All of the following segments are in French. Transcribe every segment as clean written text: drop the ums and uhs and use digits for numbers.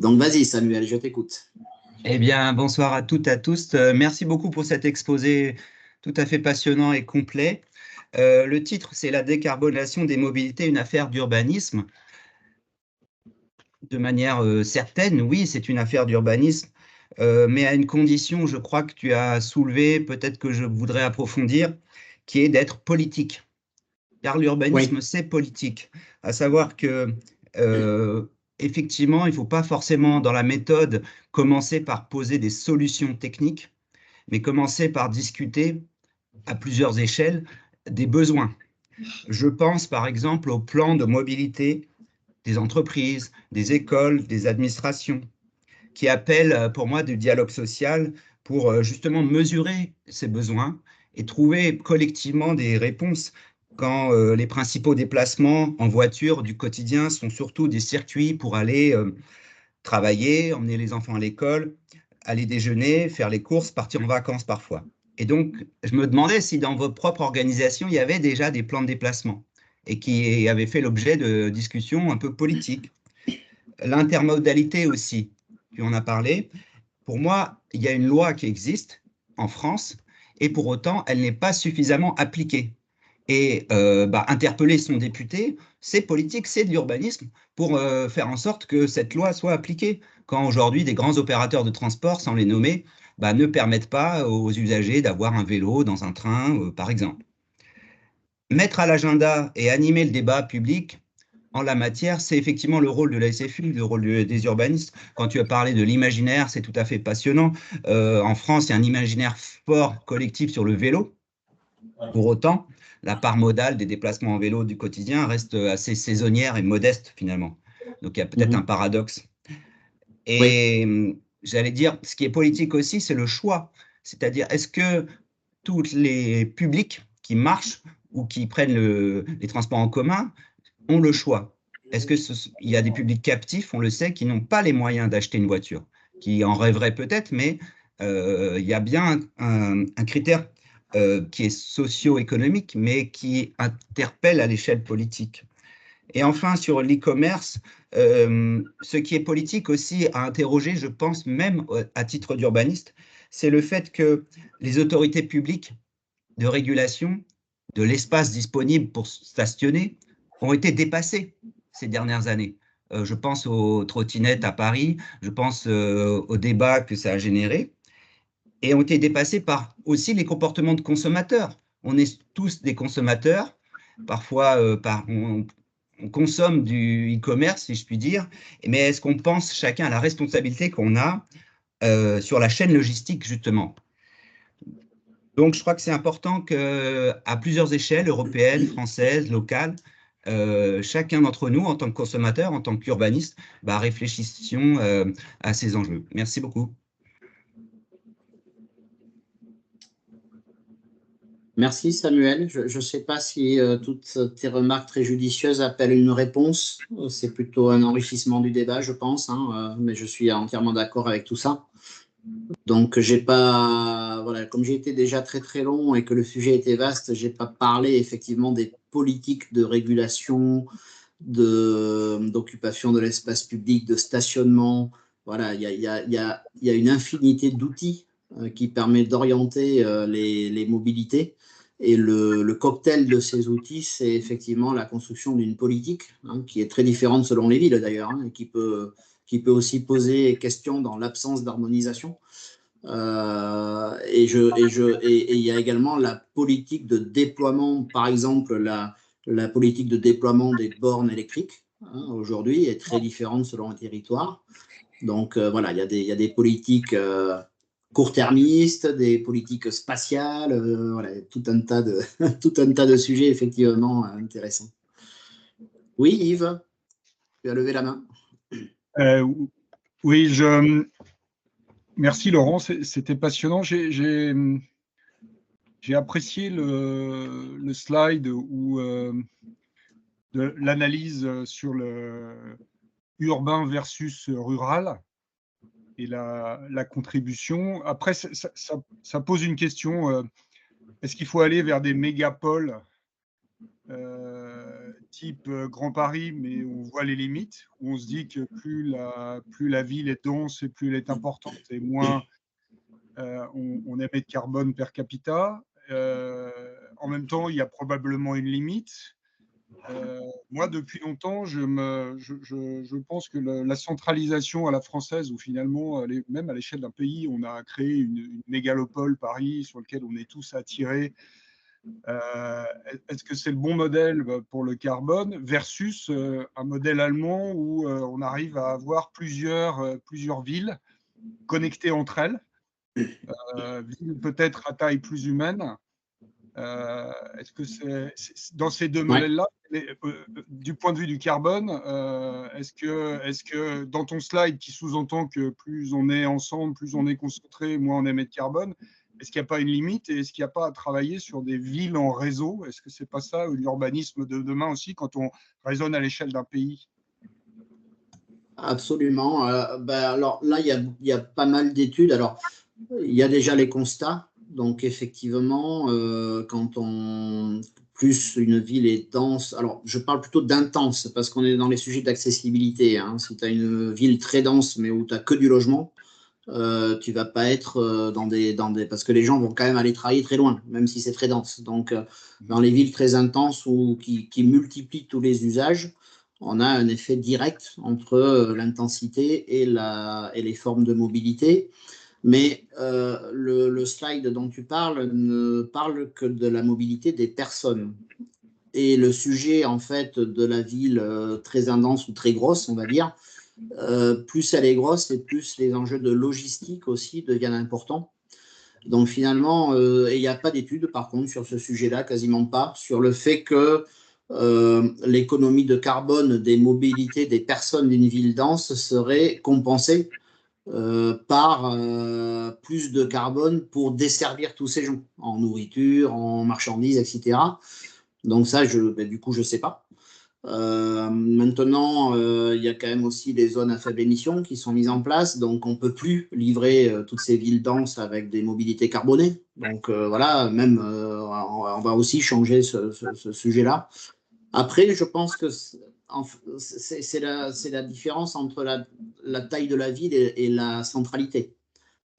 Donc, vas-y, Samuel, je t'écoute. Eh bien, bonsoir à toutes et à tous. Merci beaucoup pour cet exposé tout à fait passionnant et complet. Le titre, c'est La décarbonation des mobilités, une affaire d'urbanisme. De manière certaine, oui, c'est une affaire d'urbanisme, mais à une condition, je crois que tu as soulevé, peut-être que je voudrais approfondir, qui est d'être politique. Car l'urbanisme, Oui, c'est politique. À savoir que, euh, effectivement, il ne faut pas forcément, dans la méthode, commencer par poser des solutions techniques, mais commencer par discuter à plusieurs échelles des besoins. Je pense par exemple au plan de mobilité des entreprises, des écoles, des administrations, qui appellent pour moi du dialogue social pour justement mesurer ces besoins et trouver collectivement des réponses quand les principaux déplacements en voiture du quotidien sont surtout des circuits pour aller travailler, emmener les enfants à l'école, aller déjeuner, faire les courses, partir en vacances parfois. Et donc, je me demandais si dans votre propre organisation, il y avait déjà des plans de déplacement et qui avaient fait l'objet de discussions un peu politiques. L'intermodalité aussi, tu en as parlé. Pour moi, il y a une loi qui existe en France et pour autant, elle n'est pas suffisamment appliquée. Et interpeller son député, c'est politique, c'est de l'urbanisme pour faire en sorte que cette loi soit appliquée. Quand aujourd'hui, des grands opérateurs de transport, sans les nommer, ne permettent pas aux usagers d'avoir un vélo dans un train, par exemple. Mettre à l'agenda et animer le débat public en la matière, c'est effectivement le rôle de la SFU, le rôle des urbanistes. Quand tu as parlé de l'imaginaire, c'est tout à fait passionnant. En France, il y a un imaginaire fort collectif sur le vélo. Pour autant, la part modale des déplacements en vélo du quotidien reste assez saisonnière et modeste finalement. Donc il y a peut-être un mhm, paradoxe. oui, Et j'allais dire, ce qui est politique aussi, c'est le choix. C'est-à-dire, est-ce que tous les publics qui marchent ou qui prennent les transports en commun ont le choix? Est-ce il y a des publics captifs, on le sait, qui n'ont pas les moyens d'acheter une voiture, qui en rêveraient peut-être, mais il y a bien un critère qui est socio-économique, mais qui interpelle à l'échelle politique. Et enfin, sur l'e-commerce, ce qui est politique aussi à interroger, je pense, même à titre d'urbaniste, c'est le fait que les autorités publiques de régulation de l'espace disponible pour stationner ont été dépassées ces dernières années. Je pense aux trottinettes à Paris, je pense au débat que ça a généré, et ont été dépassées par aussi les comportements de consommateurs. On est tous des consommateurs, parfois on consomme du e-commerce, si je puis dire, mais est-ce qu'on pense chacun à la responsabilité qu'on a sur la chaîne logistique, justement? Donc, je crois que c'est important qu'à plusieurs échelles, européennes, françaises, locales, chacun d'entre nous, en tant que consommateur, en tant qu'urbaniste, réfléchissions à ces enjeux. Merci beaucoup. merci Samuel. Je ne sais pas si toutes tes remarques très judicieuses appellent une réponse. C'est plutôt un enrichissement du débat, je pense, hein, mais je suis entièrement d'accord avec tout ça. Donc, j'ai pas, voilà, comme j'ai été déjà très très long et que le sujet était vaste, j'ai pas parlé effectivement des politiques de régulation, d'occupation de l'espace public, de stationnement. Voilà, il y a une infinité d'outils qui permet d'orienter les mobilités. Et le cocktail de ces outils, c'est effectivement la construction d'une politique hein, qui est très différente selon les villes d'ailleurs, hein, et qui peut aussi poser question dans l'absence d'harmonisation. Et il y a également la politique de déploiement, par exemple, la politique de déploiement des bornes électriques, hein, aujourd'hui, est très différente selon les territoires. Donc, voilà, il y a des politiques court-termistes, des politiques spatiales, voilà, tout un tas de, tout un tas de sujets effectivement intéressants. Oui, Yves, tu as levé la main. Euh, oui, merci Laurent, c'était passionnant. J'ai apprécié le slide où de l'analyse sur le urbain versus rural et la contribution. Après, ça pose une question. Est-ce qu'il faut aller vers des mégapoles type Grand Paris, mais on voit les limites, où on se dit que plus la ville est dense et plus elle est importante, et moins on émet de carbone per capita. En même temps, il y a probablement une limite. Moi, depuis longtemps, je pense que la centralisation à la française, où finalement, même à l'échelle d'un pays, on a créé une mégalopole, Paris, sur lequel on est tous attirés. Est-ce que c'est le bon modèle pour le carbone versus un modèle allemand où on arrive à avoir plusieurs villes connectées entre elles, villes peut-être à taille plus humaine. Est-ce que c'est dans ces deux modèles-là, du point de vue du carbone, est-ce que dans ton slide qui sous-entend que plus on est ensemble, plus on est concentré, moins on émet de carbone, est-ce qu'il n'y a pas une limite et est-ce qu'il n'y a pas à travailler sur des villes en réseau? Est-ce que c'est pas ça l'urbanisme de demain aussi quand on raisonne à l'échelle d'un pays? Absolument. Alors là, il y a pas mal d'études. Alors, il y a déjà les constats. Donc, effectivement, quand plus une ville est dense, alors je parle plutôt d'intense parce qu'on est dans les sujets d'accessibilité. Hein. Si tu as une ville très dense mais où tu n'as que du logement, tu vas pas être dans des parce que les gens vont quand même aller travailler très loin, même si c'est très dense. Donc, dans les villes très intenses ou qui multiplient tous les usages, on a un effet direct entre l'intensité et les formes de mobilité. Mais le slide dont tu parles ne parle que de la mobilité des personnes. Et le sujet, en fait, de la ville très intense ou très grosse, on va dire, plus elle est grosse et plus les enjeux de logistique aussi deviennent importants. Donc finalement, il n'y a pas d'études, par contre, sur ce sujet-là, quasiment pas, sur le fait que l'économie de carbone des mobilités des personnes d'une ville dense serait compensée par plus de carbone pour desservir tous ces gens, en nourriture, en marchandises, etc. Donc ça, du coup, je ne sais pas. Maintenant, il y a quand même aussi des zones à faible émission qui sont mises en place, donc on ne peut plus livrer toutes ces villes denses avec des mobilités carbonées. Donc voilà, même on va aussi changer ce sujet-là. Après, je pense que c'est la différence entre la taille de la ville et la centralité.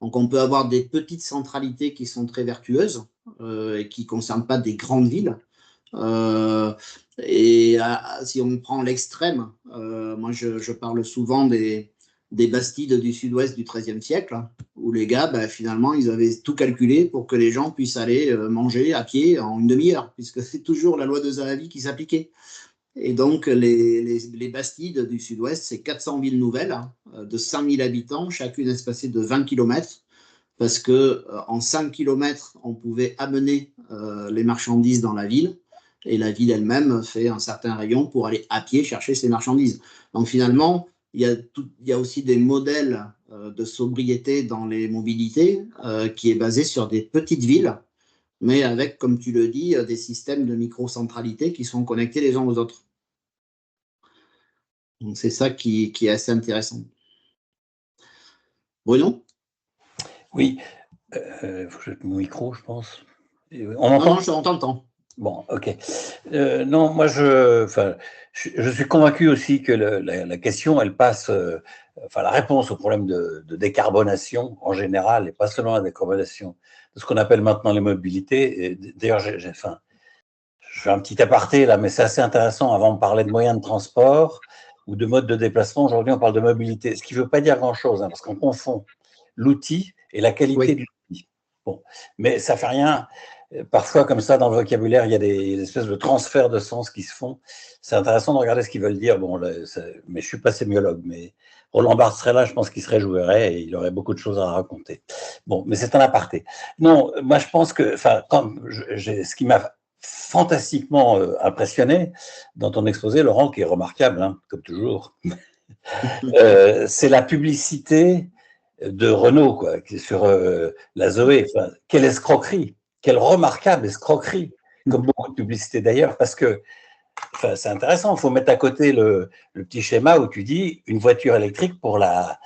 Donc, on peut avoir des petites centralités qui sont très vertueuses et qui ne concernent pas des grandes villes. Si on prend l'extrême, moi je parle souvent des Bastides du sud-ouest du XIIIe siècle, où les gars, finalement, ils avaient tout calculé pour que les gens puissent aller manger à pied en une demi-heure, puisque c'est toujours la loi de Zahavi qui s'appliquait. Et donc, les Bastides du sud-ouest, c'est 400 villes nouvelles de 5000 habitants, chacune espacée de 20 km, parce qu'en 5 km, on pouvait amener les marchandises dans la ville, et la ville elle-même fait un certain rayon pour aller à pied chercher ses marchandises. Donc finalement, il y a aussi des modèles de sobriété dans les mobilités qui est basé sur des petites villes, mais avec, comme tu le dis, des systèmes de microcentralité qui sont connectés les uns aux autres. Donc c'est ça qui est assez intéressant. Bruno? Oui, il faut que je mette mon micro, je pense. On m'entend? Non, on t'entend. Bon, ok. Non, moi, je suis convaincu aussi que la question, elle passe, la réponse au problème de décarbonation en général, et pas seulement la décarbonation de ce qu'on appelle maintenant les mobilités. D'ailleurs, je fais un petit aparté là, mais c'est assez intéressant. Avant, on parlait de moyens de transport ou de modes de déplacement. Aujourd'hui, on parle de mobilité, ce qui ne veut pas dire grand-chose, hein, parce qu'on confond l'outil et la qualité de l'outil. Bon, mais ça ne fait rien. Parfois, comme ça, dans le vocabulaire, il y a des espèces de transferts de sens qui se font. C'est intéressant de regarder ce qu'ils veulent dire. Bon, mais je ne suis pas sémiologue, mais Roland Barthes serait là, je pense qu'il se réjouirait et il aurait beaucoup de choses à raconter. Bon, mais c'est un aparté. Non, moi, je pense que, ce qui m'a fantastiquement impressionné dans ton exposé, Laurent, qui est remarquable, hein, comme toujours, c'est la publicité de Renault, quoi, sur la Zoé. Enfin, quelle escroquerie, quelle remarquable escroquerie, comme beaucoup de publicités d'ailleurs, parce que c'est intéressant, il faut mettre à côté le petit schéma où tu dis une voiture électrique pour la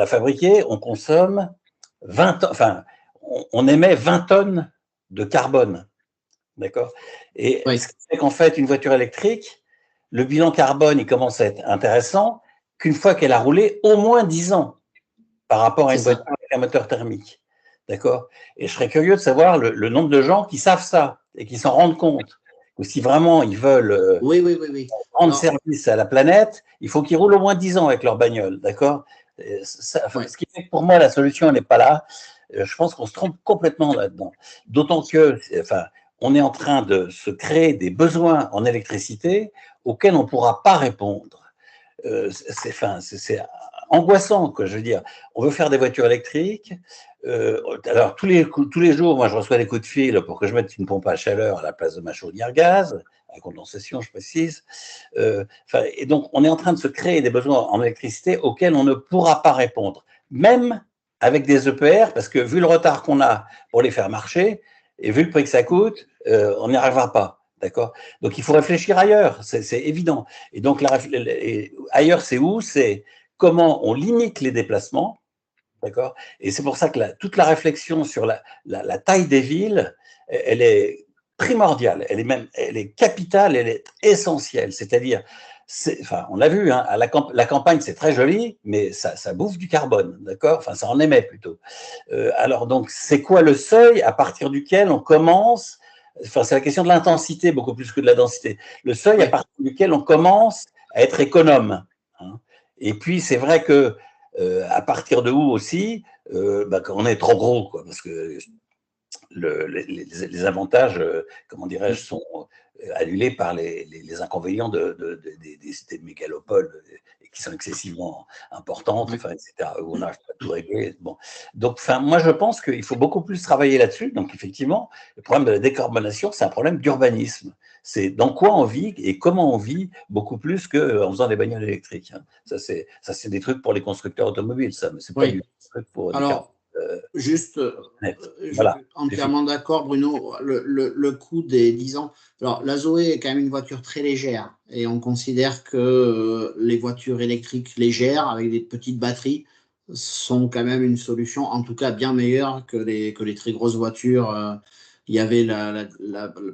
fabriquer, on consomme 20, on émet 20 tonnes de carbone. D'accord. Et ce qui fait qu'en fait, une voiture électrique, le bilan carbone, il commence à être intéressant qu'une fois qu'elle a roulé au moins 10 ans par rapport à une voiture avec un moteur thermique. D'accord? Et je serais curieux de savoir le nombre de gens qui savent ça et qui s'en rendent compte. Ou si vraiment ils veulent rendre service à la planète, il faut qu'ils roulent au moins 10 ans avec leur bagnole. D'accord? Ce qui fait que pour moi, la solution n'est pas là. Je pense qu'on se trompe complètement là-dedans. D'autant que, on est en train de se créer des besoins en électricité auxquels on ne pourra pas répondre. C'est angoissant, quoi. Je veux dire, on veut faire des voitures électriques. Alors, tous les jours, moi, je reçois des coups de fil pour que je mette une pompe à chaleur à la place de ma chaudière gaz, à condensation, je précise. Et donc, on est en train de se créer des besoins en électricité auxquels on ne pourra pas répondre, même avec des EPR, parce que vu le retard qu'on a pour les faire marcher, et vu le prix que ça coûte, on n'y arrivera pas. D'accord? Donc, il faut réfléchir ailleurs, c'est évident. Et donc, ailleurs, c'est où? C'est comment on limite les déplacements. D'accord? Et c'est pour ça que toute la réflexion sur la taille des villes, elle est primordiale, elle est capitale, elle est essentielle. C'est-à-dire, on l'a vu, hein, la campagne, c'est très joli, mais ça bouffe du carbone, d'accord? Enfin, ça en émet plutôt. Alors, donc, c'est quoi le seuil à partir duquel on commence? Enfin, c'est la question de l'intensité beaucoup plus que de la densité. Le seuil à partir duquel on commence à être économe. Hein. Et puis, c'est vrai que à partir de où aussi, quand on est trop gros, quoi, parce que les avantages, comment dirais-je, sont annulés par les inconvénients des mégalopoles qui sont excessivement importantes, etc., où on n'arrive pas à tout régler. Bon. Donc, moi, je pense qu'il faut beaucoup plus travailler là-dessus. Donc, effectivement, le problème de la décarbonation, c'est un problème d'urbanisme. C'est dans quoi on vit et comment on vit, beaucoup plus qu'en faisant des bagnoles électriques. Hein. Ça, c'est des trucs pour les constructeurs automobiles, ça, mais c'est pas du truc pour... Alors, juste, voilà, entièrement d'accord, Bruno, le coût des 10 ans. Alors, la Zoé est quand même une voiture très légère et on considère que les voitures électriques légères avec des petites batteries sont quand même une solution, en tout cas bien meilleure que les très grosses voitures. Il y avait,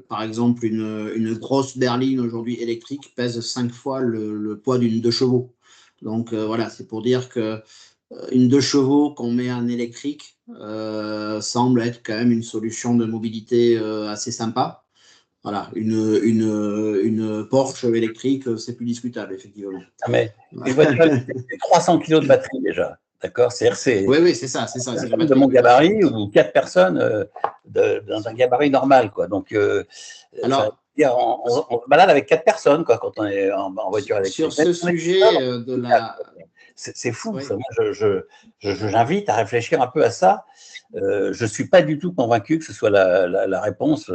par exemple, une grosse berline aujourd'hui électrique pèse 5 fois le poids d'une 2 chevaux. Donc, voilà, c'est pour dire que une 2 chevaux qu'on met en électrique semble être quand même une solution de mobilité assez sympa. Voilà, une Porsche électrique, c'est plus discutable, effectivement. Mais une voiture, c'est 300 kg de batterie déjà. D'accord? C'est oui, c'est ça. C'est de mon gabarit ou 4 personnes dans un gabarit normal. Quoi. Donc, alors, on se balade avec 4 personnes quoi, quand on est en voiture électrique. Sur ce sujet de la... C'est fou, ça. Moi, j'invite à réfléchir un peu à ça. Je ne suis pas du tout convaincu que ce soit la réponse.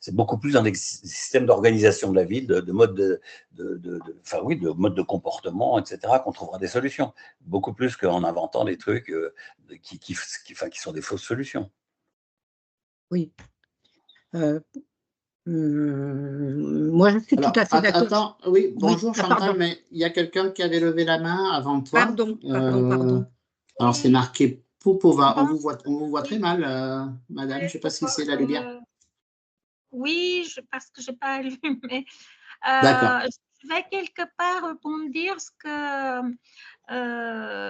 C'est beaucoup plus un système d'organisation de la ville, de mode de mode de comportement, etc., qu'on trouvera des solutions. Beaucoup plus qu'en inventant des trucs qui sont des fausses solutions. Oui. Moi, je suis tout à fait d'accord. Attends, oui, bonjour Chantal, mais il y a quelqu'un qui avait levé la main avant toi. Pardon. Alors, c'est marqué Popova. On vous voit très mal, madame. Je ne sais pas si c'est la lumière. Oui, parce que je n'ai pas allumé. D'accord. Je vais quelque part rebondir ce que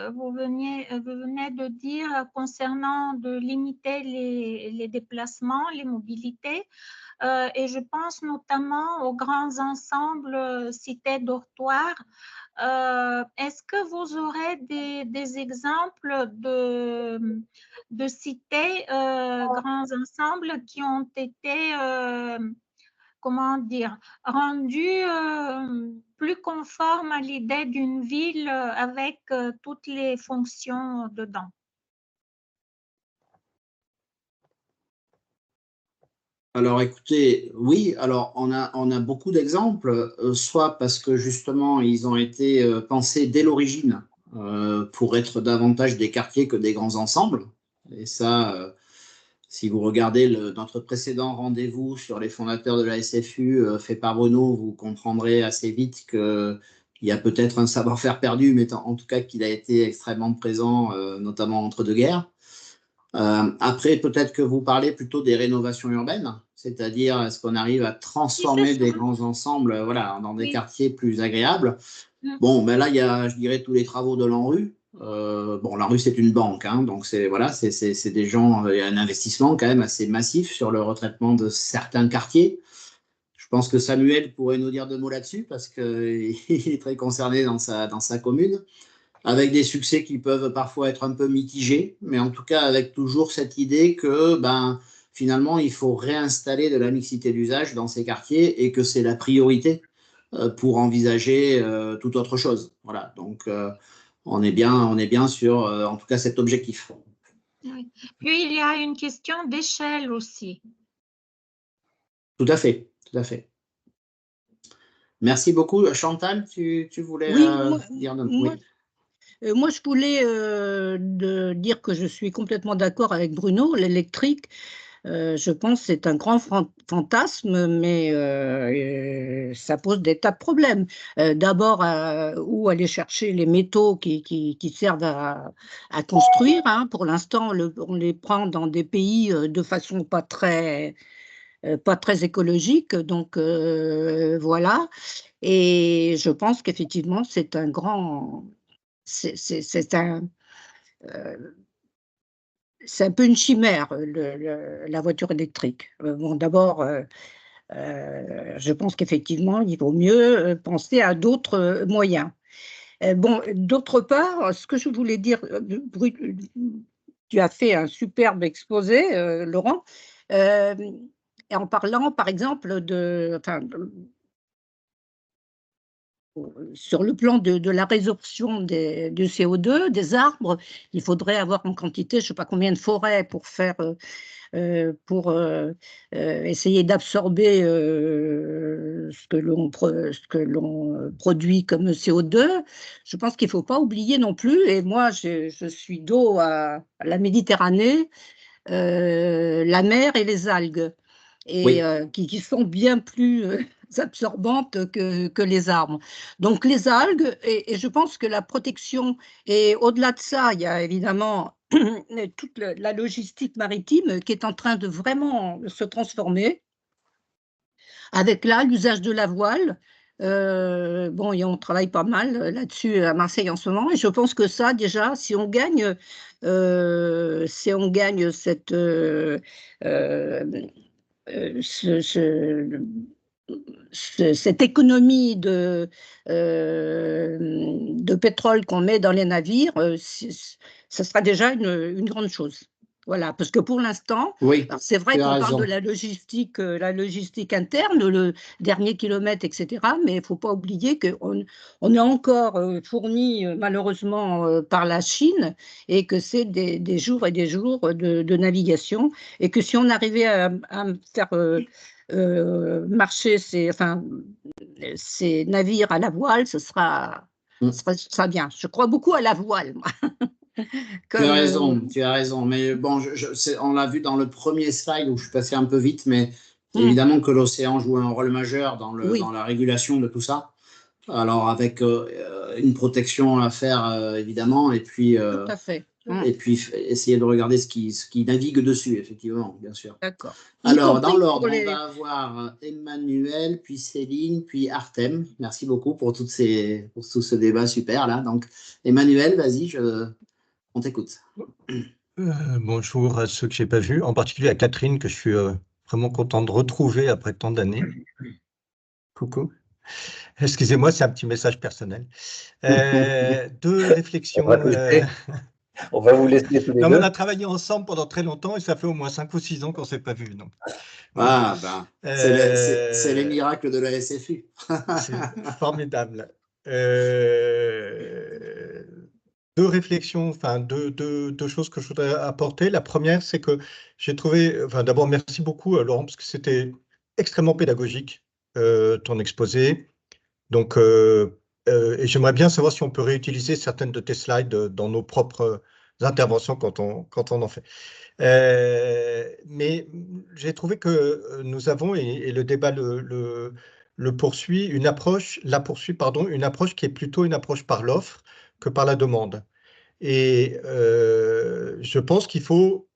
vous venez de dire concernant de limiter les déplacements, les mobilités. Et je pense notamment aux grands ensembles cités-dortoirs. Est-ce que vous aurez des exemples de cités, grands ensembles qui ont été, comment dire, rendus plus conformes à l'idée d'une ville avec toutes les fonctions dedans? Alors écoutez, oui, alors on a beaucoup d'exemples, soit parce que justement ils ont été pensés dès l'origine pour être davantage des quartiers que des grands ensembles. Et ça, si vous regardez notre précédent rendez-vous sur les fondateurs de la SFU fait par Bruno, vous comprendrez assez vite qu'il y a peut-être un savoir-faire perdu, mais en tout cas qu'il a été extrêmement présent, notamment entre deux guerres. Après, peut-être que vous parlez plutôt des rénovations urbaines, c'est-à-dire est-ce qu'on arrive à transformer des grands ensembles voilà, dans des quartiers plus agréables. Bon, ben là, il y a, je dirais, tous les travaux de l'ANRU. Bon, l'ANRU, c'est une banque, hein, donc voilà, c'est des gens, il y a un investissement quand même assez massif sur le retraitement de certains quartiers. Je pense que Samuel pourrait nous dire 2 mots là-dessus parce qu'il est très concerné dans sa commune, avec des succès qui peuvent parfois être un peu mitigés, mais en tout cas avec toujours cette idée que finalement, il faut réinstaller de la mixité d'usage dans ces quartiers et que c'est la priorité pour envisager toute autre chose. Voilà, donc on est bien sur, en tout cas, cet objectif. Oui. Puis, il y a une question d'échelle aussi. Tout à fait, tout à fait. Merci beaucoup. Chantal, tu voulais dire un mot? Moi, je voulais dire que je suis complètement d'accord avec Bruno, l'électrique. Je pense que c'est un grand fantasme, mais ça pose des tas de problèmes. D'abord, où aller chercher les métaux qui servent à construire, hein. Pour l'instant, on les prend dans des pays de façon pas très écologique, donc voilà. Et je pense qu'effectivement, c'est un grand... C'est un peu une chimère, la voiture électrique. Bon, d'abord, je pense qu'effectivement, il vaut mieux penser à d'autres moyens. Bon, d'autre part, ce que je voulais dire, tu as fait un superbe exposé, Laurent, en parlant, par exemple, sur le plan de la résorption du CO2, des arbres, il faudrait avoir en quantité, je ne sais pas combien de forêts pour faire, essayer d'absorber ce que l'on produit comme CO2. Je pense qu'il ne faut pas oublier non plus, et moi je suis dos à la Méditerranée, la mer et les algues, et Oui. qui sont bien plus absorbantes que les arbres. Donc les algues, et je pense que la protection, et au-delà de ça, il y a évidemment toute la logistique maritime qui est en train de vraiment se transformer, avec là l'usage de la voile. Bon, et on travaille pas mal là-dessus à Marseille en ce moment, et je pense que ça, déjà, si on gagne cette cette économie de pétrole qu'on met dans les navires, ça sera déjà une grande chose. Voilà, parce que pour l'instant, Oui, c'est vrai tu as qu'on parle de raison. la logistique interne, le dernier kilomètre, etc., mais il ne faut pas oublier qu'on est encore fourni malheureusement par la Chine, et que c'est des jours et des jours de navigation, et que si on arrivait à faire marcher ces navires à la voile, ce sera bien. Je crois beaucoup à la voile, moi. Tu as raison. Mais bon, on l'a vu dans le premier slide où je suis passé un peu vite, mais évidemment que l'océan joue un rôle majeur dans la régulation de tout ça. Alors, avec une protection à faire, évidemment, et puis, tout à fait. Et puis essayer de regarder ce qui navigue dessus, effectivement, bien sûr. D'accord. Alors, dans l'ordre, on va avoir Emmanuel, puis Céline, puis Artem. Merci beaucoup pour tout ce débat super là. Donc, Emmanuel, vas-y, on t'écoute. Bonjour à ceux que je n'ai pas vus, en particulier à Catherine, que je suis vraiment content de retrouver après tant d'années. Coucou. Excusez-moi, c'est un petit message personnel. 2 réflexions. On va vous laisser tous les deux. On a travaillé ensemble pendant très longtemps et ça fait au moins 5 ou 6 ans qu'on ne s'est pas vus. Donc. C'est les miracles de la SFU. C'est formidable. 2 réflexions, enfin 2 choses que je voudrais apporter. La première, c'est que j'ai trouvé, d'abord merci beaucoup Laurent, parce que c'était extrêmement pédagogique ton exposé. Donc, et j'aimerais bien savoir si on peut réutiliser certaines de tes slides dans nos propres interventions quand on en fait. Mais j'ai trouvé que nous avons, et le débat le poursuit, une approche qui est plutôt une approche par l'offre que par la demande. Et je pense qu'il faut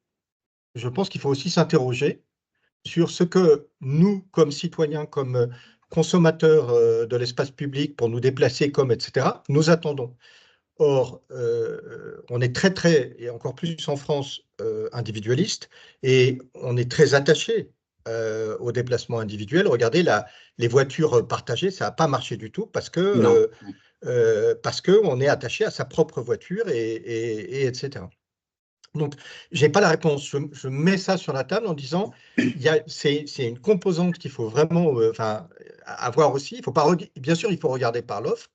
aussi s'interroger sur ce que nous, comme citoyens, comme consommateurs de l'espace public, pour nous déplacer comme, etc., nous attendons. Or, on est très, et encore plus en France, individualiste, et on est très attaché au déplacement individuel. Regardez, les voitures partagées, ça n'a pas marché du tout parce qu'on est attaché à sa propre voiture, et etc. Donc, je n'ai pas la réponse. Je mets ça sur la table en disant, c'est une composante qu'il faut vraiment avoir aussi. Il faut pas, bien sûr, il faut regarder par l'offre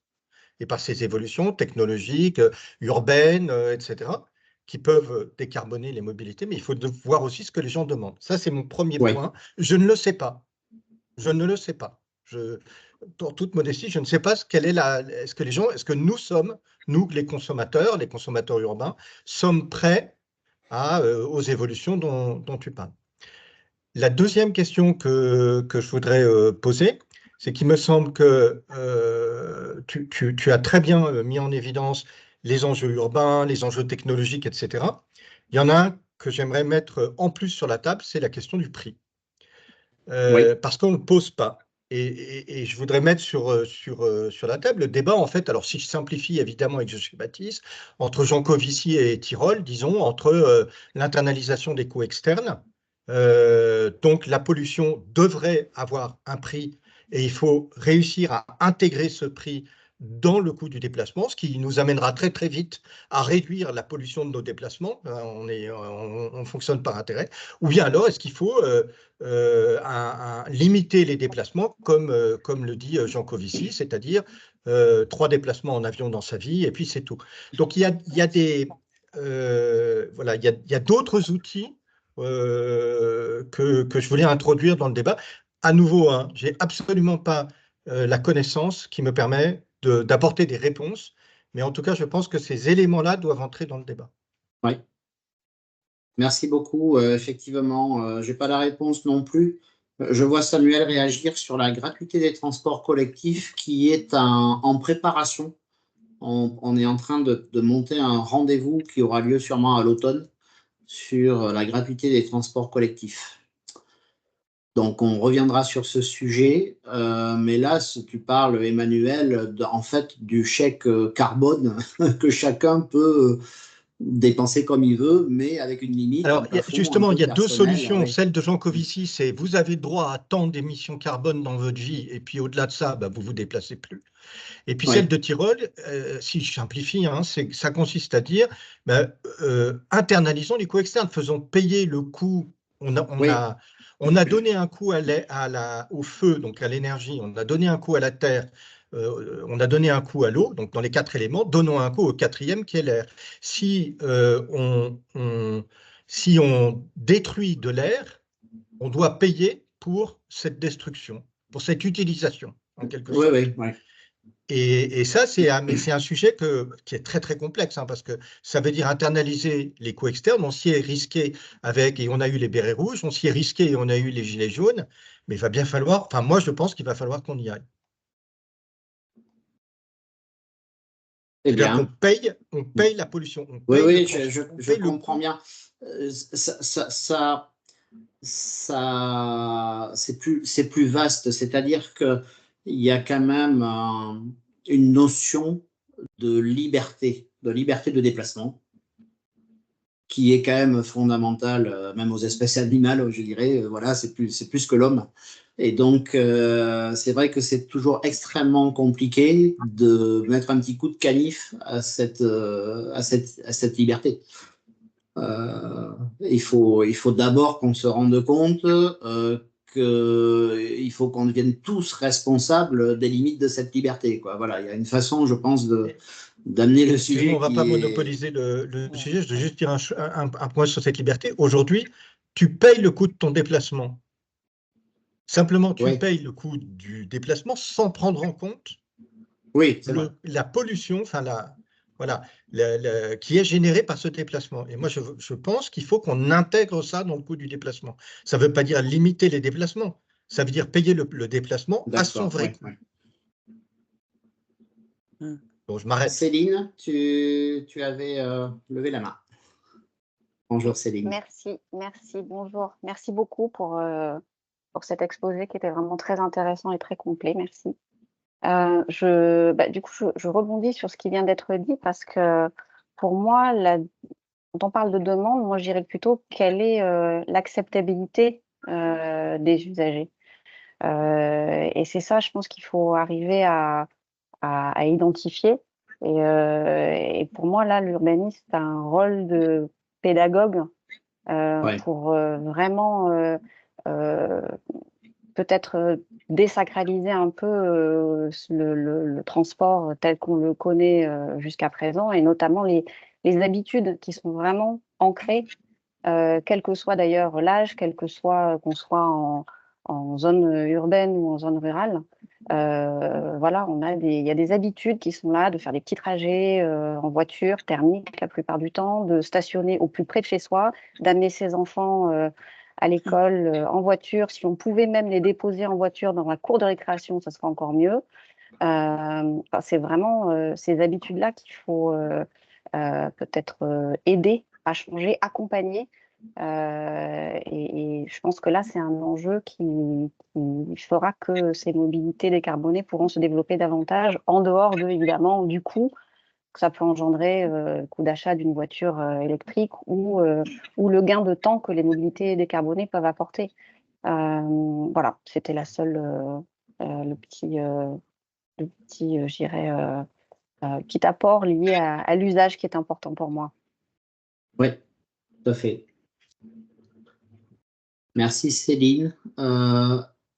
et par ces évolutions technologiques, urbaines, etc., qui peuvent décarboner les mobilités, mais il faut voir aussi ce que les gens demandent. Ça, c'est mon premier point. Je ne le sais pas. Je ne le sais pas. Pour toute modestie, je ne sais pas est-ce que nous sommes, nous, les consommateurs urbains, sommes prêts aux évolutions dont tu parles. La deuxième question que je voudrais poser, c'est qu'il me semble que tu as très bien mis en évidence les enjeux urbains, les enjeux technologiques, etc. Il y en a un que j'aimerais mettre en plus sur la table, c'est la question du prix. Parce qu'on ne le pose pas. Et je voudrais mettre sur la table le débat, en fait, alors si je simplifie évidemment et que je schématise, entre Jancovici et Tirole, disons, entre l'internalisation des coûts externes. Donc la pollution devrait avoir un prix et il faut réussir à intégrer ce prix dans le coût du déplacement, ce qui nous amènera très vite à réduire la pollution de nos déplacements. On fonctionne par intérêt. Ou bien alors, est-ce qu'il faut limiter les déplacements, comme le dit Jancovici, c'est-à-dire 3 déplacements en avion dans sa vie, et puis c'est tout. Donc il y a d'autres outils que je voulais introduire dans le débat. À nouveau, je n'ai absolument pas la connaissance qui me permet d'apporter des réponses, mais en tout cas, je pense que ces éléments-là doivent entrer dans le débat. Oui. Merci beaucoup. Effectivement, je n'ai pas la réponse non plus. Je vois Samuel réagir sur la gratuité des transports collectifs qui est en préparation. On est en train de monter un rendez-vous qui aura lieu sûrement à l'automne sur la gratuité des transports collectifs. Donc, on reviendra sur ce sujet. Mais là, si tu parles, Emmanuel, en fait, du chèque carbone que chacun peut dépenser comme il veut, mais avec une limite. Alors, justement, il y a 2 solutions. Celle de Jancovici, c'est vous avez droit à tant d'émissions carbone dans votre vie, et puis au-delà de ça, vous ne vous déplacez plus. Et puis celle de Tirole, si je simplifie, ça consiste à dire internalisons les coûts externes, faisons payer le coût. On a donné un coût au feu, donc à l'énergie, on a donné un coût à la terre, on a donné un coût à l'eau, donc dans les 4 éléments, donnons un coût au 4e qui est l'air. Si on détruit de l'air, on doit payer pour cette destruction, pour cette utilisation, en quelque sorte. Oui. Et ça, c'est un sujet qui est très complexe, parce que ça veut dire internaliser les coûts externes. On s'y est risqué et on a eu les bérets rouges, on s'y est risqué et on a eu les gilets jaunes, mais il va bien falloir, moi je pense qu'il va falloir qu'on y aille. C'est-à-dire qu'on paye la pollution. Oui, je comprends bien. C'est plus vaste, c'est-à-dire qu'il y a quand même une notion de liberté de déplacement qui est quand même fondamentale, même aux espèces animales, je dirais. Voilà, c'est plus que l'homme. Et donc, c'est vrai que c'est toujours extrêmement compliqué de mettre un petit coup de canif à cette liberté. Il faut d'abord qu'on se rende compte qu'il faut qu'on devienne tous responsables des limites de cette liberté, quoi. Voilà, il y a une façon, je pense, d'amener le sujet. On ne va pas monopoliser le sujet. Je veux juste dire un point sur cette liberté. Aujourd'hui, tu payes le coût de ton déplacement. Simplement, tu payes le coût du déplacement sans prendre en compte la pollution, qui est générée par ce déplacement. Et moi, je pense qu'il faut qu'on intègre ça dans le coût du déplacement. Ça ne veut pas dire limiter les déplacements. Ça veut dire payer le déplacement à son vrai coût. Bon, je m'arrête. Céline, tu avais levé la main. Bonjour Céline. Merci, bonjour. Merci beaucoup pour cet exposé qui était vraiment très intéressant et très complet. Merci. Du coup, je rebondis sur ce qui vient d'être dit parce que pour moi, quand on parle de demande, moi je dirais plutôt quelle est l'acceptabilité des usagers. Et c'est ça, je pense qu'il faut arriver à identifier. Et pour moi, là, l'urbaniste a un rôle de pédagogue Ouais. pour vraiment peut-être désacraliser un peu le transport tel qu'on le connaît jusqu'à présent, et notamment les habitudes qui sont vraiment ancrées, quel que soit d'ailleurs l'âge, quel que soit qu'on soit en zone urbaine ou en zone rurale. Voilà, il y a des habitudes qui sont là, de faire des petits trajets en voiture thermique la plupart du temps, de stationner au plus près de chez soi, d'amener ses enfants à l'école en voiture. Si on pouvait même les déposer en voiture dans la cour de récréation, ça serait encore mieux. C'est vraiment ces habitudes-là qu'il faut peut-être aider à changer, accompagner. Et je pense que là, c'est un enjeu qui fera que ces mobilités décarbonées pourront se développer davantage, en dehors évidemment, du coût que ça peut engendrer, le coût d'achat d'une voiture électrique ou le gain de temps que les mobilités décarbonées peuvent apporter. Voilà, c'était le petit, je dirais, petit apport lié à l'usage qui est important pour moi. Oui, tout à fait. Merci Céline.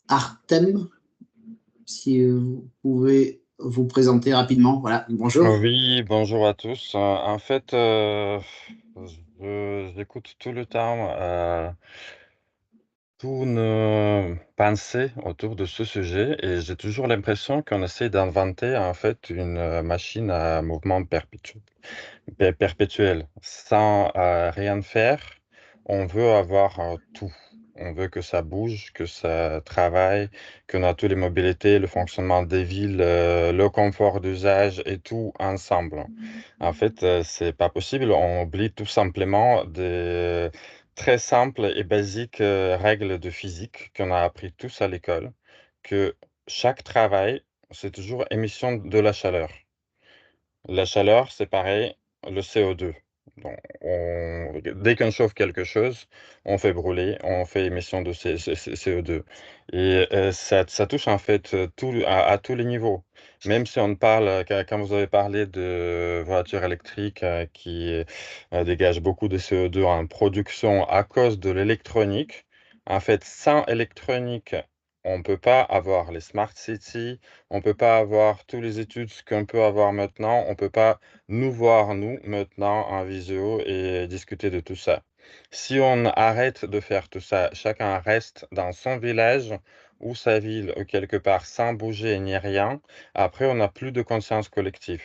Artem, si vous pouvez vous présenter rapidement. Voilà, bonjour. Oui, bonjour à tous. En fait, j'écoute tout le temps tous nos pensées autour de ce sujet et j'ai toujours l'impression qu'on essaie d'inventer en fait une machine à mouvement perpétuel. Sans rien faire, on veut avoir tout. On veut que ça bouge, que ça travaille, qu'on a toutes les mobilités, le fonctionnement des villes, le confort d'usage et tout ensemble. En fait, c'est pas possible. On oublie tout simplement des très simples et basiques règles de physique qu'on a appris tous à l'école, que chaque travail, c'est toujours émission de la chaleur. La chaleur, c'est pareil, le CO2. Donc, dès qu'on chauffe quelque chose, on fait brûler, on fait émission de CO2. Et ça touche en fait à tous les niveaux. Même si on parle, quand vous avez parlé de voitures électriques qui dégagent beaucoup de CO2 en production à cause de l'électronique, en fait, sans électronique, on ne peut pas avoir les smart cities, on ne peut pas avoir toutes les études qu'on peut avoir maintenant. On ne peut pas nous voir, nous, maintenant, en visio et discuter de tout ça. Si on arrête de faire tout ça, chacun reste dans son village ou sa ville ou quelque part sans bouger ni rien, après, on n'a plus de conscience collective.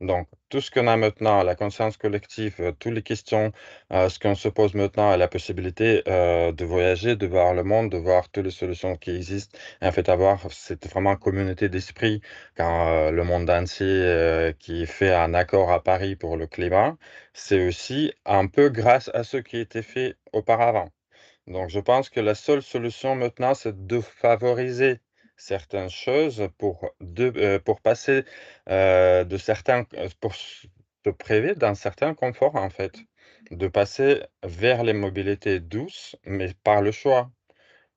Donc, tout ce qu'on a maintenant, la conscience collective, toutes les questions, ce qu'on se pose maintenant, la possibilité de voyager, de voir le monde, de voir toutes les solutions qui existent, et en fait, avoir cette vraiment communauté d'esprit quand le monde entier qui fait un accord à Paris pour le climat, c'est aussi un peu grâce à ce qui a été fait auparavant. Donc, je pense que la seule solution maintenant, c'est de favoriser certaines choses pour passer de certains, pour se priver d'un certain confort, en fait, de passer vers les mobilités douces, mais par le choix.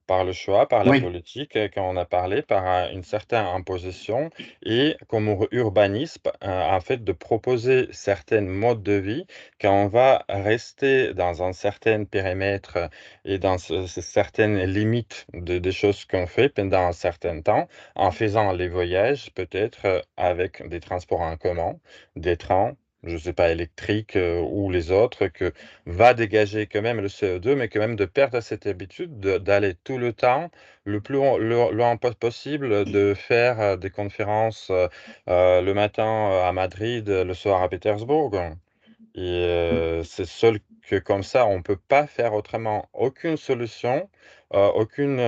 Par le choix, par la Oui, politique, quand on a parlé, par une certaine imposition et comme urbanisme, en fait, de proposer certains modes de vie quand on va rester dans un certain périmètre et dans certaines limites des choses qu'on fait pendant un certain temps, en faisant les voyages peut-être avec des transports en commun, des trains, je ne sais pas, électriques ou les autres, que va dégager quand même le CO2, mais quand même de perdre cette habitude d'aller tout le temps, le plus loin possible, de faire des conférences le matin à Madrid, le soir à Pétersbourg. Et c'est seul que comme ça, on ne peut pas faire autrement. Aucune solution, aucune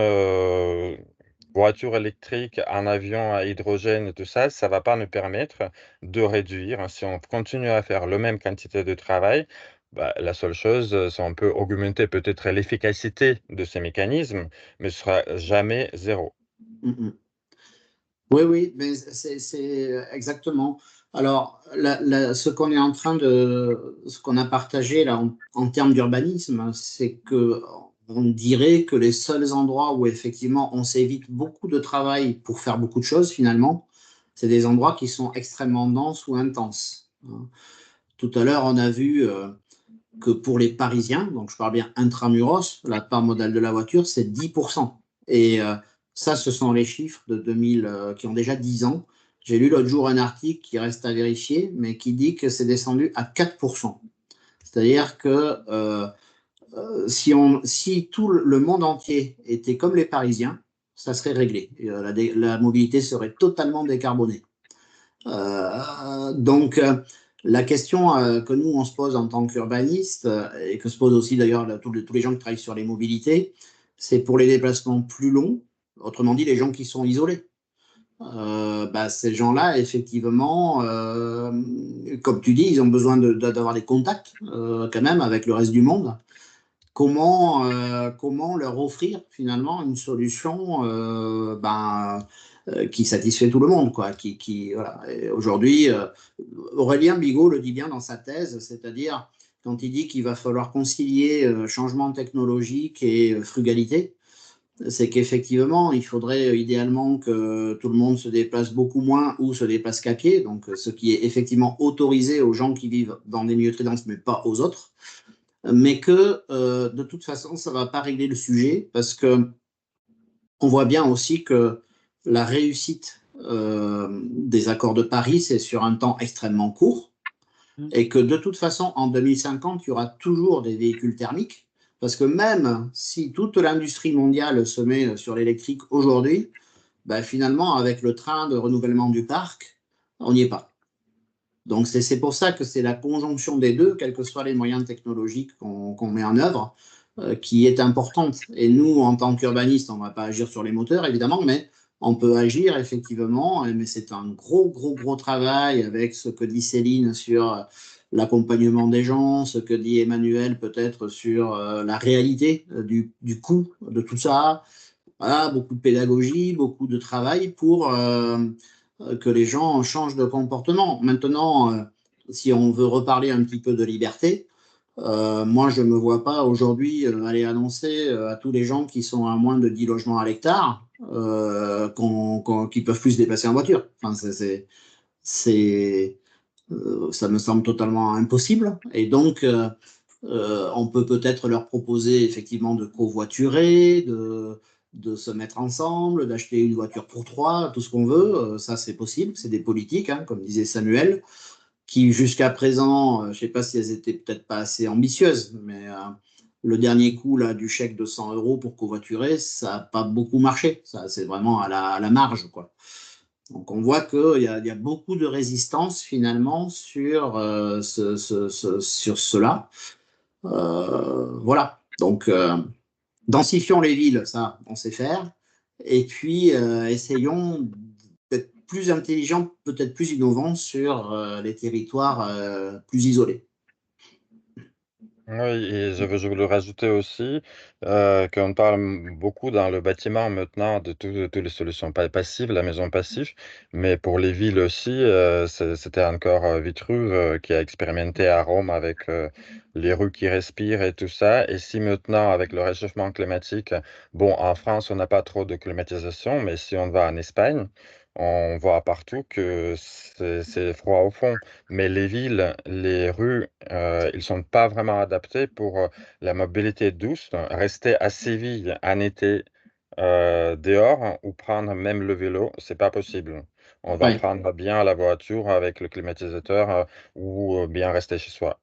voiture électrique, un avion à hydrogène, tout ça, ça ne va pas nous permettre de réduire. Si on continue à faire la même quantité de travail, Bah, la seule chose, c'est on peut augmenter peut-être l'efficacité de ces mécanismes, mais ce sera jamais zéro. Oui, oui, mais c'est exactement. Alors, ce qu'on est en train ce qu'on a partagé là en termes d'urbanisme, c'est que on dirait que les seuls endroits où effectivement on s'évite beaucoup de travail pour faire beaucoup de choses finalement, c'est des endroits qui sont extrêmement denses ou intenses. Tout à l'heure, on a vu que pour les Parisiens, donc je parle bien intramuros, la part modale de la voiture, c'est 10%. Et ça, ce sont les chiffres de 2000 qui ont déjà 10 ans. J'ai lu l'autre jour un article qui reste à vérifier, mais qui dit que c'est descendu à 4%. C'est-à-dire que si tout le monde entier était comme les Parisiens, ça serait réglé. La mobilité serait totalement décarbonée. Donc, la question que nous, on se pose en tant qu'urbanistes, et que se posent aussi d'ailleurs tous les gens qui travaillent sur les mobilités, c'est pour les déplacements plus longs, autrement dit, les gens qui sont isolés. Ces gens-là, effectivement, comme tu dis, ils ont besoin d'avoir des contacts quand même avec le reste du monde. Comment leur offrir finalement une solution qui satisfait tout le monde, quoi. Voilà. Aujourd'hui, Aurélien Bigot le dit bien dans sa thèse, c'est-à-dire quand il dit qu'il va falloir concilier changement technologique et frugalité, c'est qu'effectivement, il faudrait idéalement que tout le monde se déplace beaucoup moins ou se déplace qu'à pied, donc ce qui est effectivement autorisé aux gens qui vivent dans des milieux très denses, mais pas aux autres. Mais que de toute façon, ça ne va pas régler le sujet parce que on voit bien aussi que la réussite des accords de Paris, c'est sur un temps extrêmement court et que de toute façon, en 2050, il y aura toujours des véhicules thermiques parce que même si toute l'industrie mondiale se met sur l'électrique aujourd'hui, finalement, avec le train de renouvellement du parc, on n'y est pas. Donc, c'est pour ça que c'est la conjonction des deux, quels que soient les moyens technologiques qu'on met en œuvre, qui est importante. Et nous, en tant qu'urbanistes, on ne va pas agir sur les moteurs, évidemment, mais on peut agir effectivement. Mais c'est un gros travail avec ce que dit Céline sur l'accompagnement des gens, ce que dit Emmanuel peut-être sur la réalité du coût de tout ça. Voilà, beaucoup de pédagogie, beaucoup de travail pour que les gens changent de comportement. Maintenant, si on veut reparler un petit peu de liberté, moi, je ne me vois pas aujourd'hui aller annoncer à tous les gens qui sont à moins de 10 logements à l'hectare qu'ils peuvent plus se déplacer en voiture. Enfin, ça me semble totalement impossible. Et donc, on peut peut-être leur proposer effectivement de covoiturer, de se mettre ensemble, d'acheter une voiture pour trois, tout ce qu'on veut. Ça, c'est possible. C'est des politiques, hein, comme disait Samuel, qui jusqu'à présent, je ne sais pas si elles étaient peut-être pas assez ambitieuses, mais le dernier coup là, du chèque de 100 € pour covoiturer, ça n'a pas beaucoup marché. Ça, c'est vraiment à la marge, quoi. Donc on voit qu'il y a beaucoup de résistance finalement sur cela. Voilà. Donc densifions les villes, ça, on sait faire. Et puis essayons d'être plus intelligents, peut-être plus innovants sur les territoires plus isolés. Oui, et je voulais rajouter aussi qu'on parle beaucoup dans le bâtiment maintenant de toutes les solutions passives, la maison passive, mais pour les villes aussi, c'était encore Vitruve qui a expérimenté à Rome avec les rues qui respirent et tout ça. Et si maintenant, avec le réchauffement climatique, bon, en France, on n'a pas trop de climatisation, mais si on va en Espagne, on voit partout que c'est froid au fond. Mais les villes, les rues, ils sont pas vraiment adaptés pour la mobilité douce. Rester à Séville en été dehors ou prendre même le vélo, c'est pas possible. On va Ouais, prendre bien la voiture avec le climatisateur ou bien rester chez soi.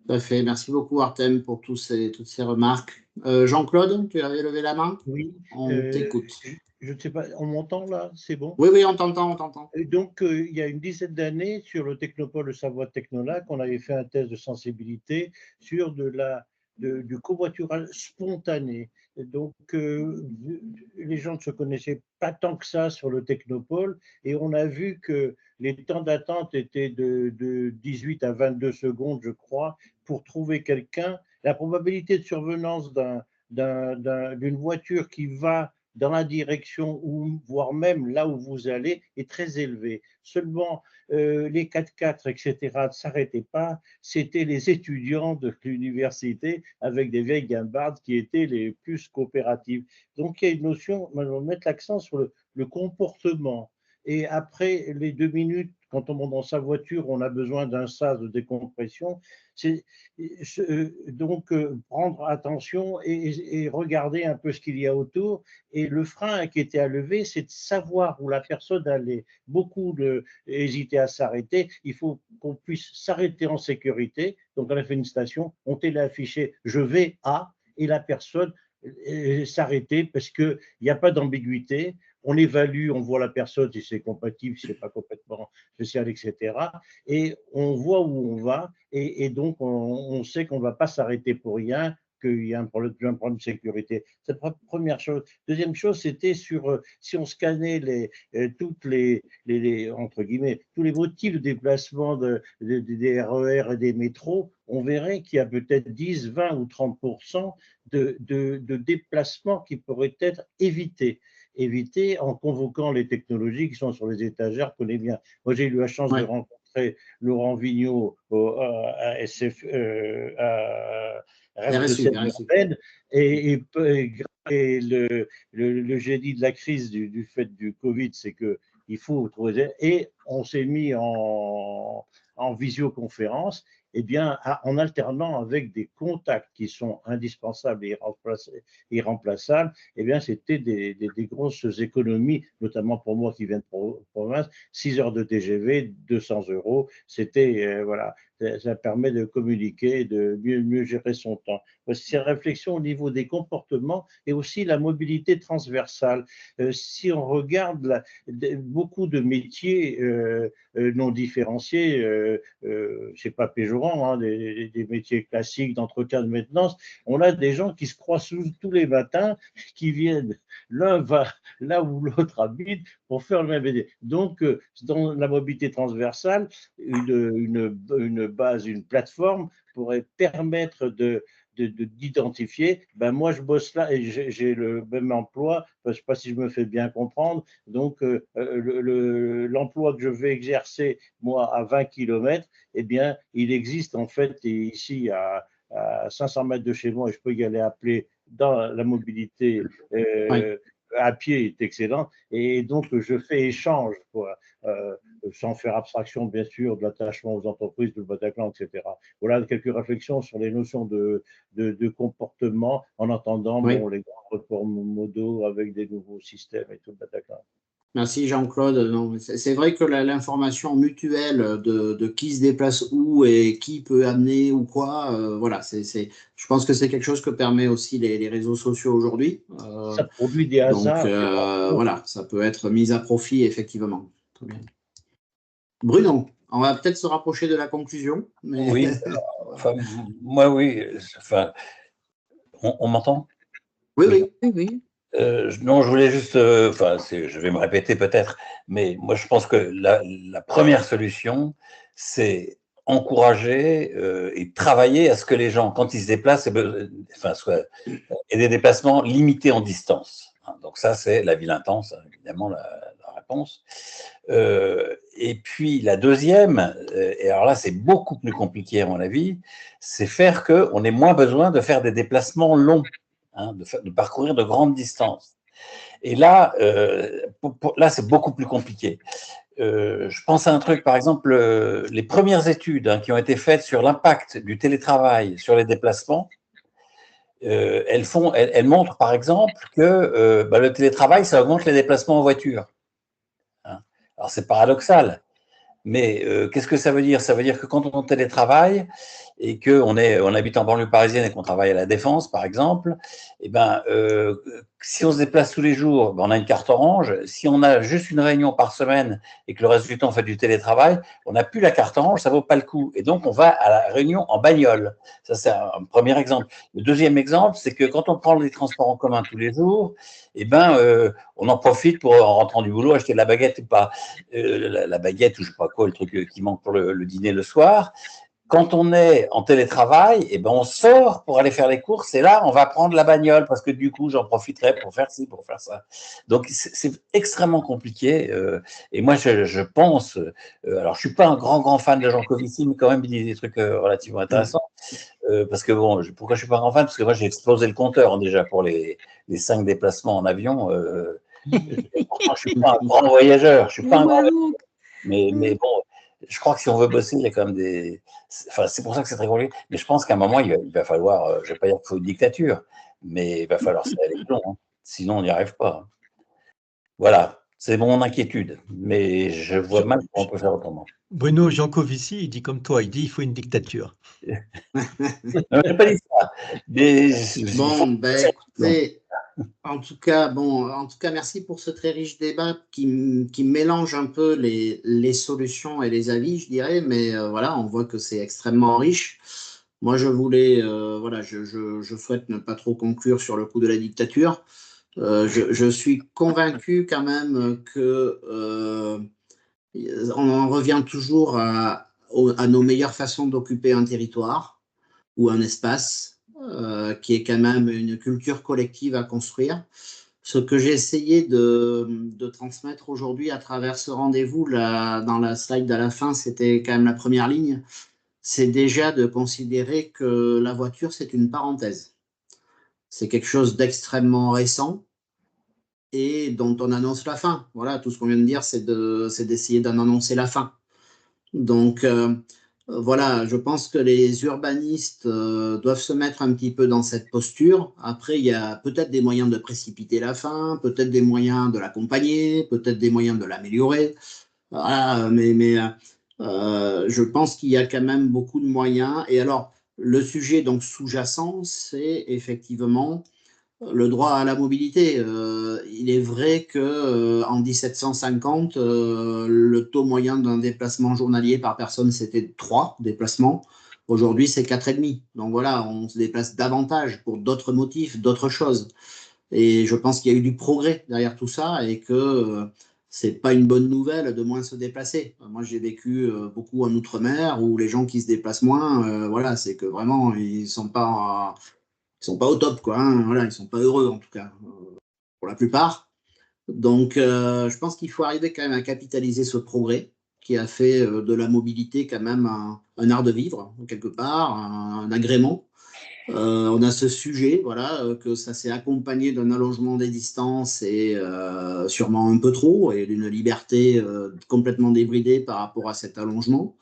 tout à fait. Merci beaucoup, Artem, pour toutes ces remarques. Jean-Claude, tu avais levé la main? Oui, On t'écoute. je ne sais pas, on m'entend là, c'est bon? Oui, oui, on t'entend, on t'entend. Et donc, il y a une dizaine d'années, sur le Technopole de Savoie Technolac, on avait fait un test de sensibilité sur de la du covoiturage spontané. Donc, les gens ne se connaissaient pas tant que ça sur le Technopole et on a vu que les temps d'attente étaient de 18 à 22 secondes, je crois, pour trouver quelqu'un. La probabilité de survenance d'une voiture qui va dans la direction ou voire même là où vous allez est très élevée. Seulement, les 4x4, etc., ne s'arrêtaient pas. C'était les étudiants de l'université avec des vieilles guimbardes qui étaient les plus coopératives. Donc, il y a une notion, on va mettre l'accent sur le comportement. Et après les 2 minutes, quand on monte dans sa voiture, on a besoin d'un sas de décompression. Donc, prendre attention et regarder un peu ce qu'il y a autour. Et le frein qui était à lever, c'est de savoir où la personne allait. Beaucoup hésitaient à s'arrêter. Il faut qu'on puisse s'arrêter en sécurité. Donc, on a fait une station, on téléaffiché « je vais à » et la personne s'arrêter parce qu'il n'y a pas d'ambiguïté. On évalue, on voit la personne si c'est compatible, si c'est pas complètement spécial, etc. Et on voit où on va et donc on sait qu'on ne va pas s'arrêter pour rien, qu'il y a un problème de sécurité. C'est la première chose. Deuxième chose, c'était sur si on scannait toutes les entre guillemets, tous les motifs de déplacement des RER et des métros, on verrait qu'il y a peut-être 10, 20 ou 30% de déplacements qui pourraient être évités en convoquant les technologies qui sont sur les étagères, qu'on connaît bien. Moi, j'ai eu la chance de rencontrer Laurent Vigneault à RSE et le génie de la crise du fait du Covid, c'est qu'il faut trouver, et on s'est mis en visioconférence, eh bien, en alternant avec des contacts qui sont indispensables et irremplaçables, eh bien, c'était des grosses économies, notamment pour moi qui viens de province, 6 heures de TGV, 200 €, c'était, voilà, ça permet de communiquer, de mieux gérer son temps. C'est une réflexion au niveau des comportements et aussi la mobilité transversale. Si on regarde beaucoup de métiers non différenciés, c'est pas péjorant, hein, des métiers classiques d'entretien de maintenance, on a des gens qui se croisent tous les matins, qui viennent, l'un va là où l'autre habite pour faire le même métier. Donc, dans la mobilité transversale, une base, une plateforme pourrait permettre d'identifier, ben moi je bosse là et j'ai le même emploi, je ne sais pas si je me fais bien comprendre, donc l'emploi que je vais exercer moi à 20 km, eh bien il existe en fait ici à 500 mètres de chez moi et je peux y aller à pied dans la mobilité à pied est excellente et donc je fais échange quoi. Sans faire abstraction, bien sûr, de l'attachement aux entreprises du Bataclan, etc. Voilà quelques réflexions sur les notions de comportement en attendant bon, les grands reports modaux avec des nouveaux systèmes et tout le Bataclan. Merci Jean-Claude. C'est vrai que l'information mutuelle de qui se déplace où et qui peut amener ou quoi, voilà, je pense que c'est quelque chose que permet aussi les réseaux sociaux aujourd'hui. Ça produit des hasards. Donc voilà, ça peut être mis à profit effectivement. Très bien. Bruno, on va peut-être se rapprocher de la conclusion. Mais... Oui, enfin, moi oui. Enfin, on m'entend? Oui. Non, je voulais juste, enfin, je vais me répéter peut-être, mais moi je pense que la première solution, c'est encourager et travailler à ce que les gens, quand ils se déplacent, aient des déplacements limités en distance. Donc ça, c'est la ville intense, évidemment, la réponse. Et puis la deuxième, et alors là c'est beaucoup plus compliqué à mon avis, c'est faire qu'on ait moins besoin de faire des déplacements longs, hein, de parcourir de grandes distances. Et là, là c'est beaucoup plus compliqué. Je pense à un truc, par exemple, les premières études qui ont été faites sur l'impact du télétravail sur les déplacements, elles montrent par exemple que le télétravail, ça augmente les déplacements en voiture. Alors, c'est paradoxal, mais qu'est-ce que ça veut dire? Ça veut dire que quand on télétravaille, et qu'on habite en banlieue parisienne et qu'on travaille à la Défense, par exemple, eh ben, si on se déplace tous les jours, ben, on a une carte orange. Si on a juste une réunion par semaine et que le reste du temps on fait du télétravail, on n'a plus la carte orange, ça vaut pas le coup. Et donc, on va à la réunion en bagnole. Ça, c'est un premier exemple. Le deuxième exemple, c'est que quand on prend les transports en commun tous les jours, eh ben, on en profite pour, en rentrant du boulot, acheter de la baguette ou pas, la baguette ou je sais pas quoi, le truc qui manque pour le dîner le soir. Quand on est en télétravail, eh ben on sort pour aller faire les courses et là, on va prendre la bagnole parce que du coup, j'en profiterai pour faire ci, pour faire ça. Donc, c'est extrêmement compliqué. Et moi, je pense, alors je suis pas un grand fan de Jean Covici, mais quand même, il dit des trucs relativement intéressants. Parce que bon, pourquoi je suis pas un grand fan? Parce que moi, j'ai explosé le compteur hein, déjà pour les 5 déplacements en avion. Pourtant, je suis pas un grand voyageur. Je suis pas un grand voyageur. Mais bon, je crois que si on veut bosser, il y a quand même des. Enfin, c'est pour ça que c'est très compliqué. Mais je pense qu'à un moment, il va falloir, je ne vais pas dire qu'il faut une dictature, mais il va falloir serrer les plombs. Hein. Sinon, on n'y arrive pas. Voilà, c'est mon inquiétude. Mais je vois mal comment on peut faire autrement. Bruno Jancovici, il dit comme toi, il dit il faut une dictature. Non, je n'ai pas dit ça. Mais bon, ben, écoutez, en tout cas, merci pour ce très riche débat qui mélange un peu les solutions et les avis, je dirais, mais voilà, on voit que c'est extrêmement riche. Moi, je voulais, voilà, je souhaite ne pas trop conclure sur le coup de la dictature. Je suis convaincu quand même que on en revient toujours à nos meilleures façons d'occuper un territoire ou un espace, qui est quand même une culture collective à construire. Ce que j'ai essayé de transmettre aujourd'hui à travers ce rendez-vous, dans la slide à la fin, c'était quand même la première ligne, c'est déjà de considérer que la voiture, c'est une parenthèse. C'est quelque chose d'extrêmement récent et dont on annonce la fin. Voilà, tout ce qu'on vient de dire, c'est d'essayer d'en annoncer la fin. Donc, voilà, je pense que les urbanistes doivent se mettre un petit peu dans cette posture. Après, il y a peut-être des moyens de précipiter la fin, peut-être des moyens de l'accompagner, peut-être des moyens de l'améliorer. Voilà, mais je pense qu'il y a quand même beaucoup de moyens. Et alors, le sujet donc sous-jacent, c'est effectivement le droit à la mobilité. Il est vrai que en 1750, le taux moyen d'un déplacement journalier par personne, c'était 3 déplacements. Aujourd'hui, c'est 4,5. Donc voilà, on se déplace davantage pour d'autres motifs, d'autres choses. Et je pense qu'il y a eu du progrès derrière tout ça et que c'est pas une bonne nouvelle de moins se déplacer. Moi, j'ai vécu beaucoup en Outre-mer où les gens qui se déplacent moins, voilà, c'est que vraiment, ils sont pas au top, quoi. Hein, voilà, ils sont pas heureux, en tout cas, pour la plupart. Donc, je pense qu'il faut arriver quand même à capitaliser ce progrès qui a fait de la mobilité quand même un art de vivre, quelque part, un agrément. On a ce sujet, voilà, que ça s'est accompagné d'un allongement des distances et sûrement un peu trop, et d'une liberté complètement débridée par rapport à cet allongement.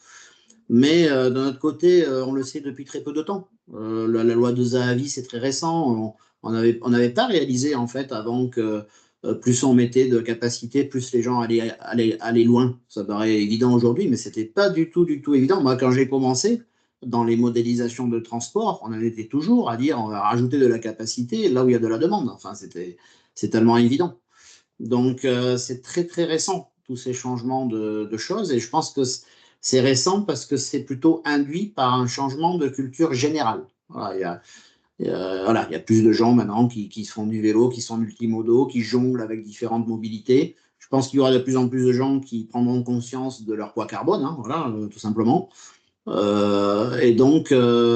Mais d'un autre côté, on le sait depuis très peu de temps. La loi de Zahavi, c'est très récent. On n'avait pas réalisé, en fait, avant que plus on mettait de capacité, plus les gens allaient loin. Ça paraît évident aujourd'hui, mais ce n'était pas du tout évident. Moi, quand j'ai commencé dans les modélisations de transport, on en était toujours à dire on va rajouter de la capacité là où il y a de la demande. Enfin, c'est tellement évident. Donc, c'est très, très récent, tous ces changements de choses. Et je pense que c'est récent parce que c'est plutôt induit par un changement de culture générale. Voilà, il y a plus de gens maintenant qui font du vélo, qui sont multimodaux, qui jonglent avec différentes mobilités. Je pense qu'il y aura de plus en plus de gens qui prendront conscience de leur poids carbone, hein, voilà, tout simplement. Et donc,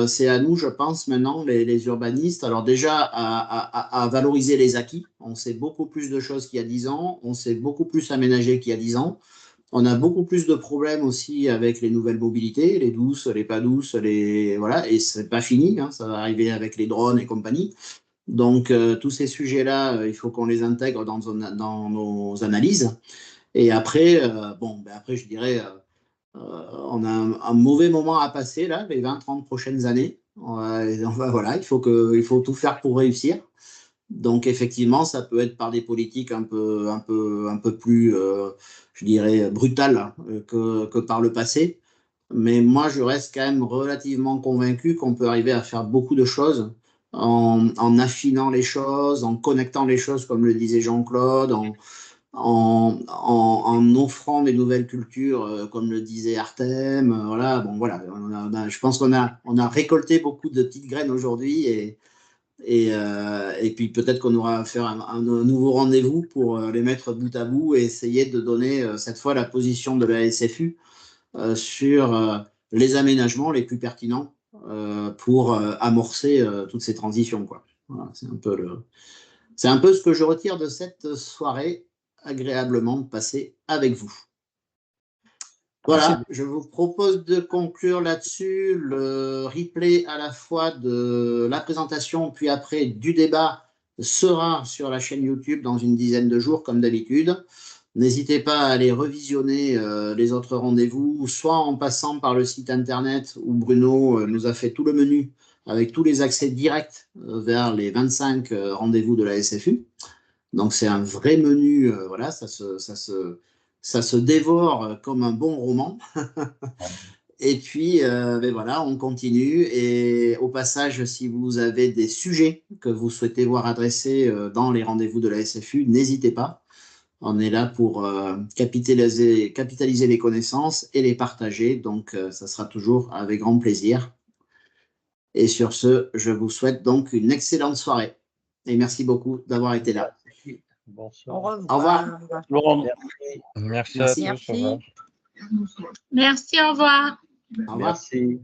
c'est à nous, je pense, maintenant, les urbanistes, alors déjà à valoriser les acquis. On sait beaucoup plus de choses qu'il y a 10 ans, on sait beaucoup plus aménager qu'il y a 10 ans. On a beaucoup plus de problèmes aussi avec les nouvelles mobilités, les douces, les pas douces, voilà, et c'est pas fini, hein, ça va arriver avec les drones et compagnie. Donc, tous ces sujets-là, il faut qu'on les intègre dans nos analyses. Et après, après, je dirais, on a un mauvais moment à passer, là, les 20-30 prochaines années. Voilà, il faut tout faire pour réussir. Donc, effectivement, ça peut être par des politiques un peu plus, je dirais, brutales que par le passé. Mais moi, je reste quand même relativement convaincu qu'on peut arriver à faire beaucoup de choses en affinant les choses, en connectant les choses, comme le disait Jean-Claude, en offrant des nouvelles cultures, comme le disait Artem. Voilà, bon, voilà. Je pense qu'on a récolté beaucoup de petites graines aujourd'hui et puis peut-être qu'on aura à faire un nouveau rendez-vous pour les mettre bout à bout et essayer de donner cette fois la position de la SFU sur les aménagements les plus pertinents pour amorcer toutes ces transitions, quoi. Voilà, c'est un peu ce que je retire de cette soirée agréablement passée avec vous. Voilà, je vous propose de conclure là-dessus. Le replay à la fois de la présentation puis après du débat sera sur la chaîne YouTube dans une dizaine de jours comme d'habitude. N'hésitez pas à aller revisionner les autres rendez-vous, soit en passant par le site internet où Bruno nous a fait tout le menu avec tous les accès directs vers les 25 rendez-vous de la SFU. Donc c'est un vrai menu, voilà, ça se dévore comme un bon roman. Et puis, ben voilà, on continue. Et au passage, si vous avez des sujets que vous souhaitez voir adressés dans les rendez-vous de la SFU, n'hésitez pas. On est là pour capitaliser les connaissances et les partager. Donc, ça sera toujours avec grand plaisir. Et sur ce, je vous souhaite donc une excellente soirée. Et merci beaucoup d'avoir été là. Bonsoir. Au revoir. Merci à tous. Au revoir. Merci, au revoir. Au revoir. Merci.